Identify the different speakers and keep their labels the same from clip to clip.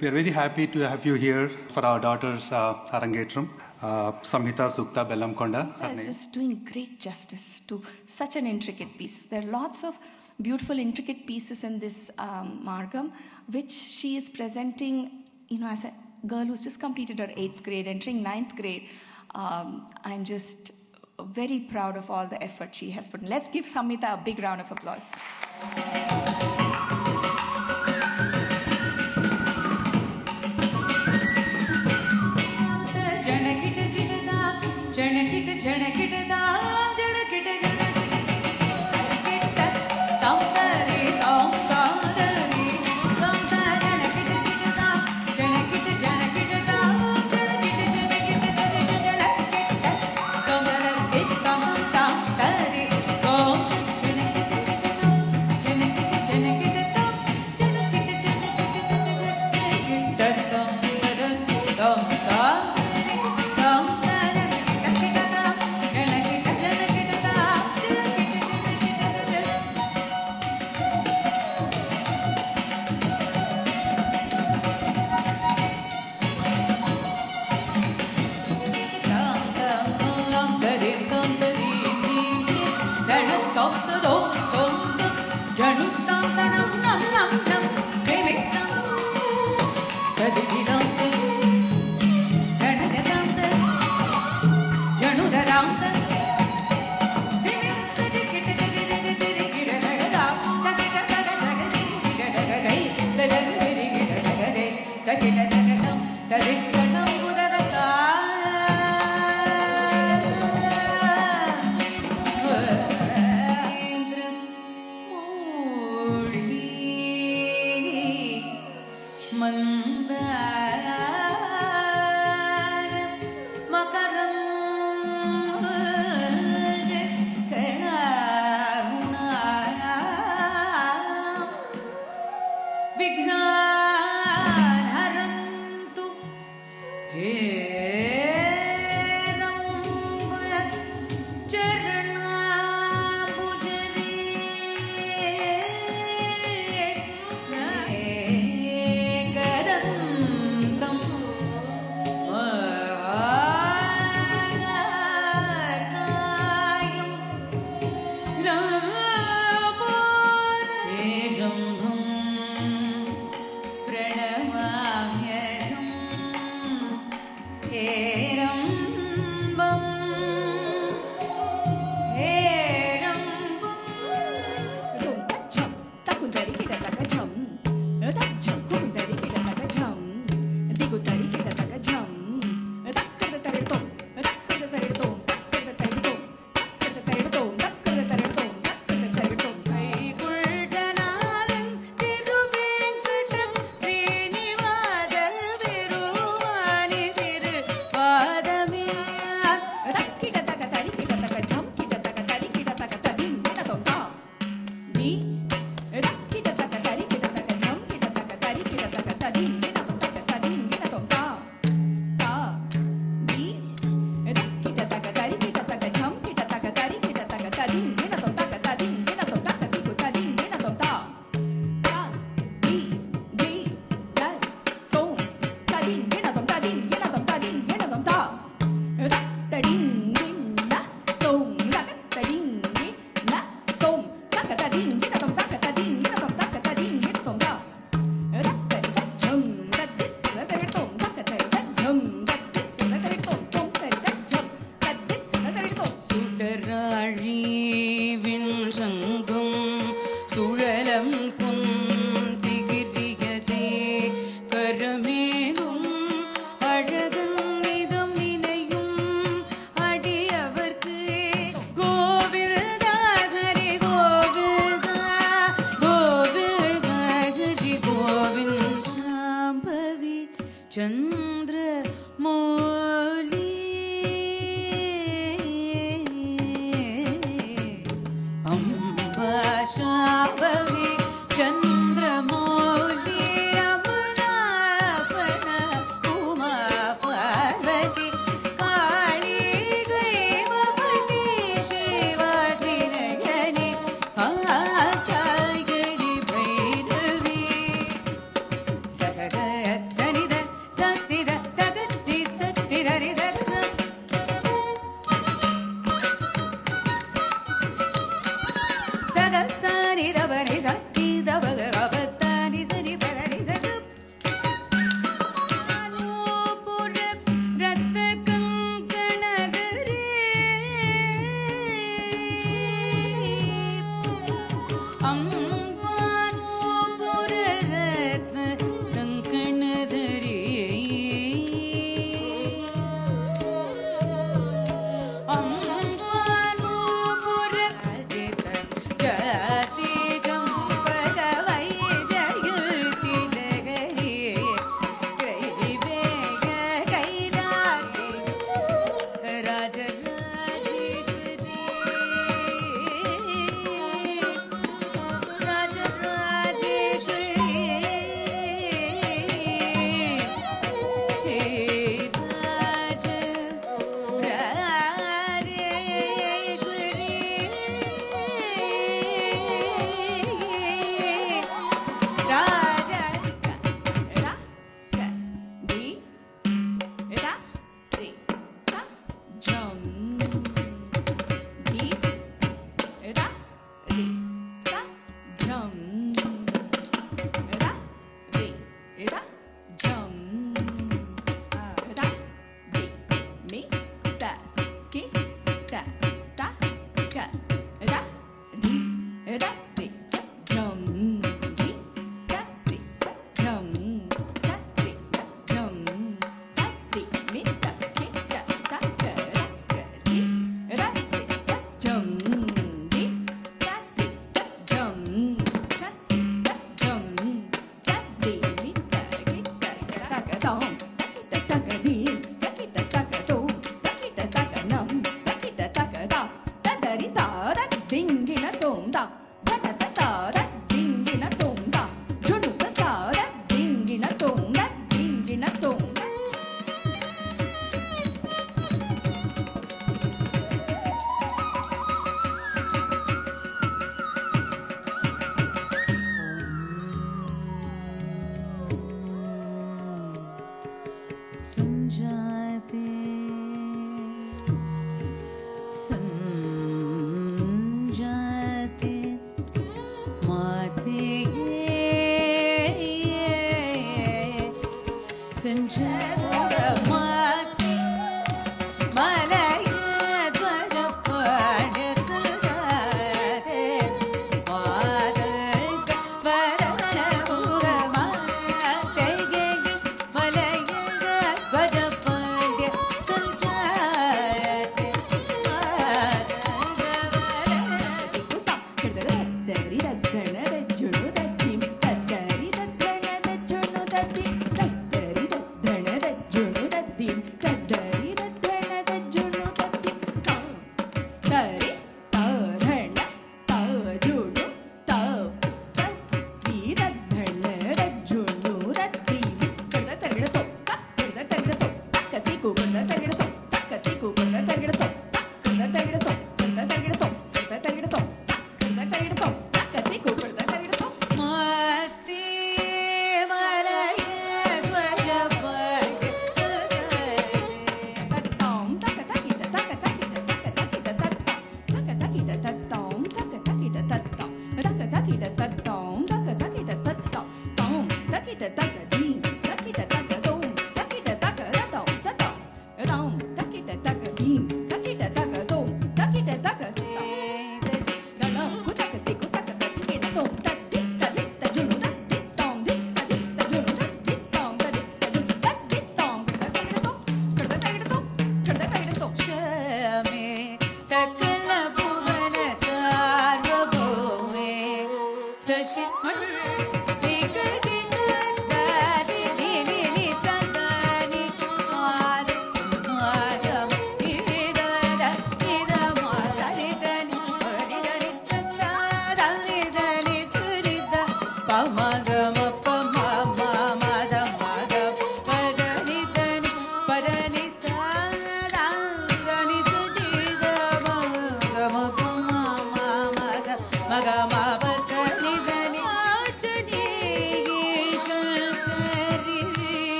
Speaker 1: We are very happy to have you here for our daughter's Arangetram, Samhita Sukta Bellamkonda.
Speaker 2: It's just doing great justice to such an intricate piece. There are lots of beautiful intricate pieces in this Margam, which she is presenting, as a girl who's just completed her 8th grade, entering 9th grade. I'm just very proud of all the effort she has put in. Let's give Samhita a big round of applause.
Speaker 3: Chandramouli Amba Shambhavi Chandramouli अमलापन Uma Parvati काली दैववती शिवाधिनयनी कात्यायनी भैरवी सगगयत्तनिद सत्तिद सगत्ति सत्तिदरिद सगत्तानि दवनि दत्ति दवग गवत्तानि सनि परनि सग आलोपुर रत्त कंकणदरे अंबानोपुर रत्न कंकणदरे अंबानोपुर अजित जाति चंपक वैजयंती नगरी त्रैवेय कैलासी राजराजेश्वरी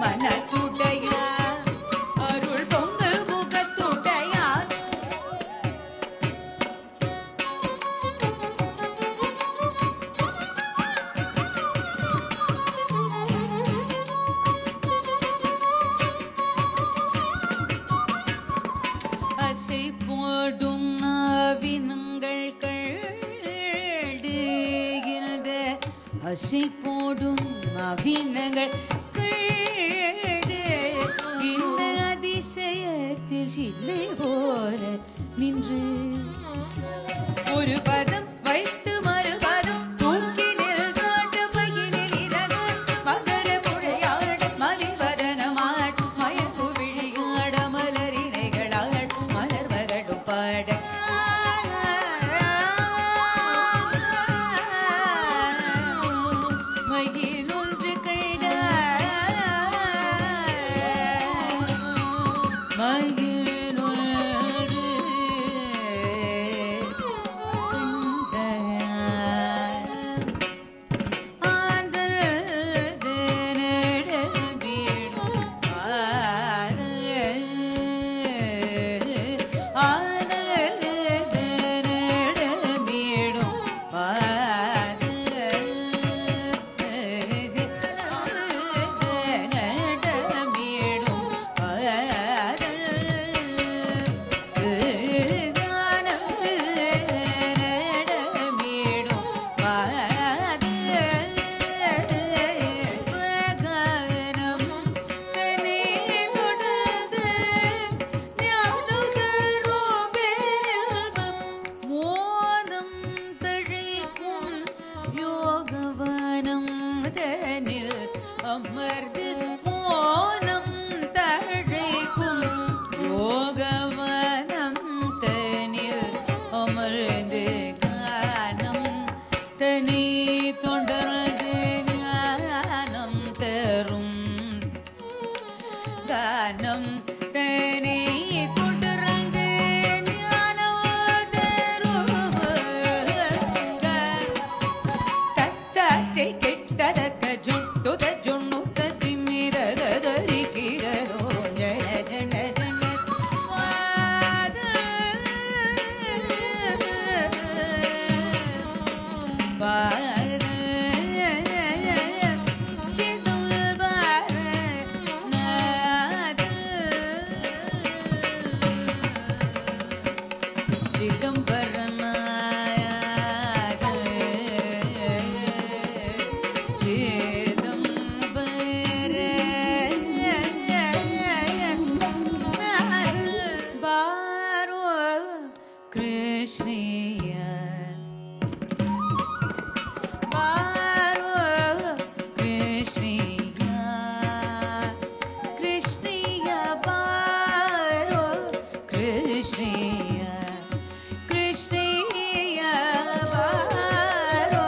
Speaker 3: மனத்துடையா அருள் பொங்கு முகத்துடையா அசை போடும் நாவினங்கள் கழுகின்ற அசை போடும் நாவினங்கள் கழுது இந்த அதிசயத்தில் சிலை போல நின்று ஒரு பதம் வைத்து மறுபதம் தூக்கி நிற்காட்டு பயிலில் இறங்க மகர குழையாட மதிவதனமாட் மயக்கு விழியாட மலரினைகளாட் மலர்வகடும் பாட மகிழொன்று கண்ட மகிழொன்று அமர்ந்து மோனம் தழைக்கும் யோகவனம் தனில் அமர்ந்து கானம் தனி தொடர்ந்து ஞானம் தரும் கானம் தனி தொடர்ந்து ஞானம் தரும் தத்தாத்தை கெட்டதக்க ஜுட்டுத ஜுண்ணுத்த திமிரகதரி கிரோ ஜன ஜன ஜன வாத வாத சிதுல் வாத நாத சிதம்பரநாயக பாரோ கிருஷ்ணிய பாரோ கிருஷ்ணிய கிருஷ்ணிய பாரோ கிருஷ்ணிய கிருஷ்ணிய பாரோ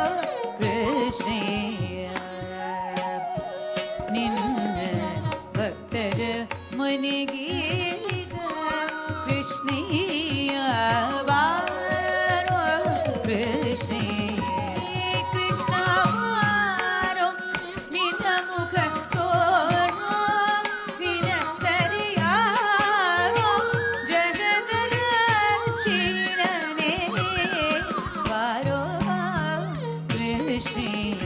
Speaker 3: கிருஷ்ணிய நின்ற பக்தர மனிகீத கிருஷ்ணிய பாரோ கிருஷ்ணிய கிருஷ்ண பாரோ நின முக தோரோ நின சரியாரோ ஜகதர சீரனே பாரோ கிருஷ்ணிய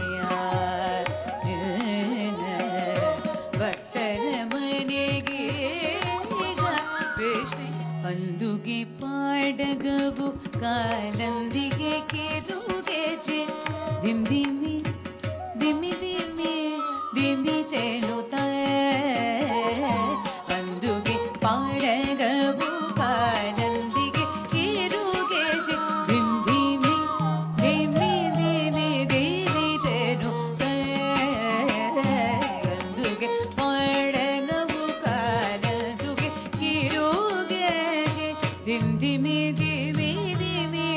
Speaker 3: ಭಕ್ತರ ಮನೆಗೆ ಕೃಷ್ಣ ಅಂದುಗೆ ಪಾಡಗವು ಕಾಲಂದಿಗೆ ಕೆರುಗೆ ದಿಮ್ ದಿಮ್ಮಿ ದಿಮ್ಮಿ ದಿಮ್ಮಿ ದಿಮ್ಮಿ ಚೆಲುತ್ತ ಅಂದುಗೆ ಪಾಡಗವು ಕಾಲಂದಿಗೆ ಕೆರುಗೆ ದಿಮ್ ದಿಮ್ಮಿ ದಿಮ್ಮಿ ದಿಮ್ಮಿ ದಿಮ್ಮಿ ಚೆಲುತ್ತ ಅಂದುಗೆ ಪಾಡಗವು ಕಾಲಂದುಗೆ ಕಿರುಗೆ ದಿಮ್ ದಿಮ್ಮಿ ದಿಮ್ಮಿ ದಿಮ್ಮಿ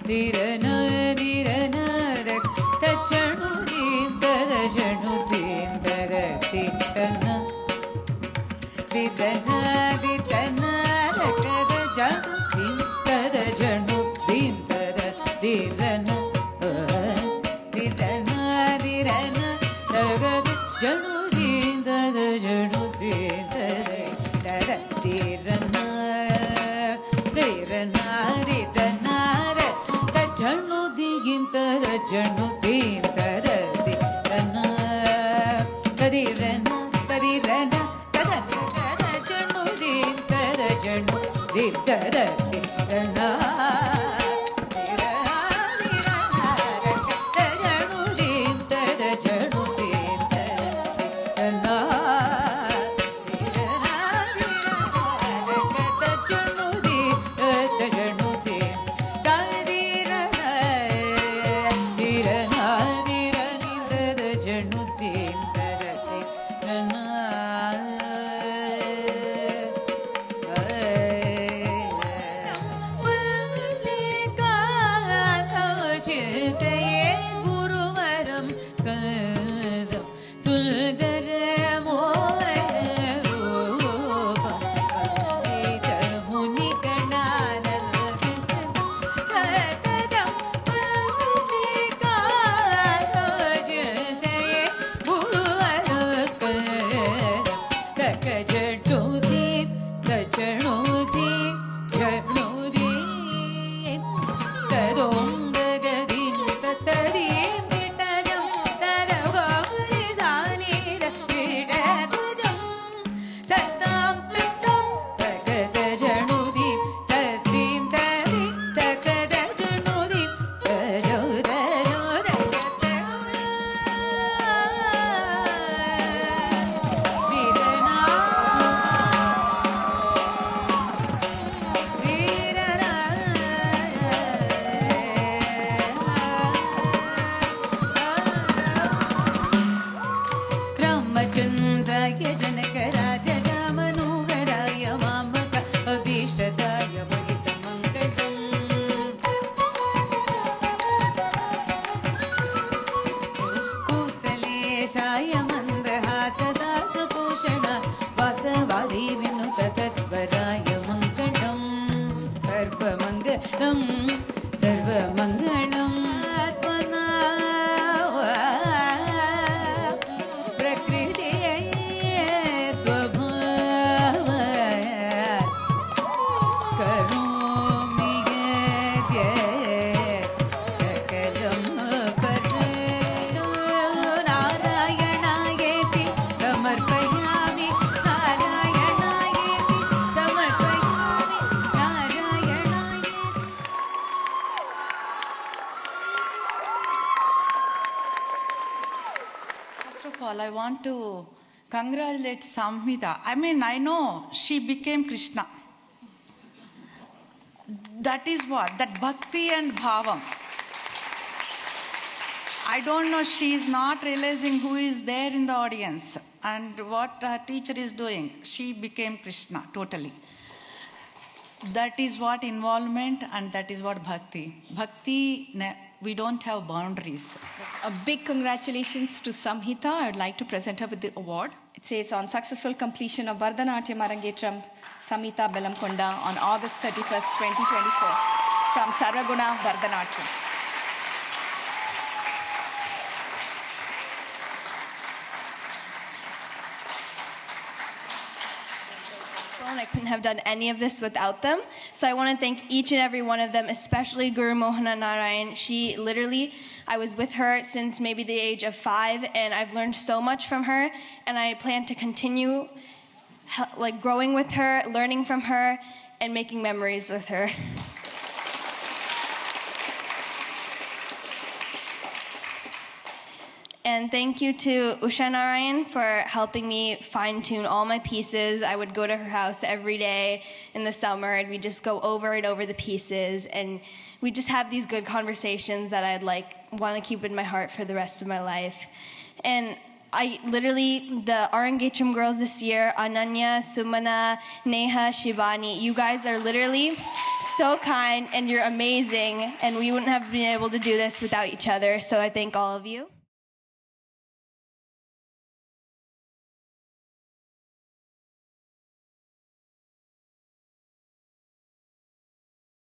Speaker 3: ಧಿರನ ಧಿರನ ತಚಣು ದೀಂತರ ಜಣು ದೀಂತರ ದಿತನ ದಿತನ ದಿತನ ರಕದ ಜಣು ದೀಂತರ ಜಣು ದೀಂತರ ದಿರನ ದಿತನ ದಿರನ ರಗದ ಜಣು ದೀಂತರ ಜಣು ದೀಂತರ ದರ ದಿರನ ದಿರನ ದಿತನ ಜಣು ದಿಗಿಂತರ ಜಣು ದೀಂತರ ದಿರನ ಕದಿರನ ಕದಿರನ ಕದ ಜಣು ದೀಂತರ ಜಣು ದಿಂತರ ದಿರನ
Speaker 4: I want to congratulate Samhita. I mean, I know she became Krishna. That is what? That bhakti and bhavam. I don't know, she is not realizing who is there in the audience and what her teacher is doing. She became Krishna, totally. That is what involvement and that is what bhakti. Bhakti, we don't have boundaries.
Speaker 2: A big congratulations to Samhita. I would like to present her with the award. It says on successful completion of Bharatanatyam Arangetram, Samhita Belamkonda on August 31st, 2024 from Sarvaguna Bharatanatyam. I couldn't have done any of this without them. So I want to thank each and every one of them, especially Guru Mohana Narayan. She literally, I was with her since maybe the age of 5, and I've learned so much from her, and I plan to continue like growing with her, learning from her, and making memories with her. And thank you to Usha Narayan for helping me fine-tune all my pieces. I would go to her house every day in the summer, and we'd just go over and over the pieces, and we just have these good conversations that I'd want to keep in my heart for the rest of my life. And I literally, the Arangetram girls this year, Ananya, Sumana, Neha, Shivani, you guys are literally
Speaker 5: so kind and you're amazing, and we wouldn't have been able to do this without each other, so I thank all of you.